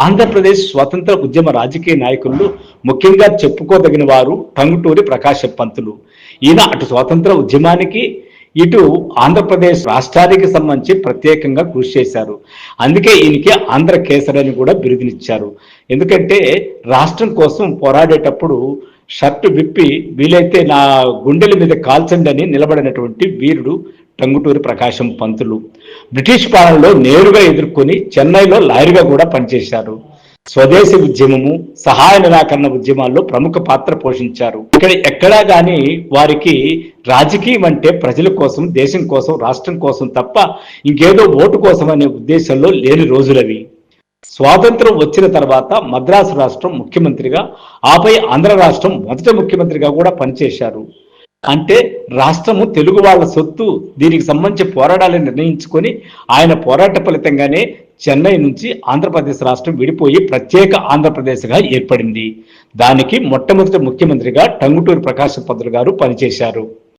ఆంధ్రప్రదేశ్ స్వతంత్ర ఉద్యమ రాజకీయ నాయకులు ముఖ్యంగా చెప్పుకోదగిన వారు టంగుటూరి ప్రకాశం పంతులు. ఈయన అటు స్వాతంత్ర ఉద్యమానికి ఇటు ఆంధ్రప్రదేశ్ రాష్ట్రానికి సంబంధించి ప్రత్యేకంగా కృషి చేశారు. అందుకే ఈయనకి ఆంధ్ర కేసరి అని కూడా బిరుదునిచ్చారు. ఎందుకంటే రాష్ట్రం కోసం పోరాడేటప్పుడు షర్టు విప్పి వీలైతే నా గుండెల మీద కాల్చండి అని నిలబడినటువంటి వీరుడు టంగుటూరి ప్రకాశం పంతులు. బ్రిటిష్ పాలనలో నేరుగా ఎదుర్కొని చెన్నైలో లాయర్గా కూడా పనిచేశారు. స్వదేశీ ఉద్యమము, సహాయ నిరాకరణ ఉద్యమాల్లో ప్రముఖ పాత్ర పోషించారు. ఇక్కడ ఎక్కడా కానీ వారికి రాజకీయం అంటే ప్రజల కోసం, దేశం కోసం, రాష్ట్రం కోసం తప్ప ఇంకేదో ఓటు కోసం అనే ఉద్దేశంలో లేని రోజులవి. స్వాతంత్రం వచ్చిన తర్వాత మద్రాసు రాష్ట్రం ముఖ్యమంత్రిగా, ఆపై ఆంధ్ర రాష్ట్రం మొదటి ముఖ్యమంత్రిగా కూడా పనిచేశారు. అంటే రాష్ట్రము తెలుగు వాళ్ళ సొత్తు, దీనికి సంబంధించి పోరాడాలని నిర్ణయించుకొని ఆయన పోరాట ఫలితంగానే చెన్నై నుంచి ఆంధ్రప్రదేశ్ రాష్ట్రం విడిపోయి ప్రత్యేక ఆంధ్రప్రదేశ్గా ఏర్పడింది. దానికి మొట్టమొదటి ముఖ్యమంత్రిగా టంగుటూరి ప్రకాశం పంతులు గారు పనిచేశారు.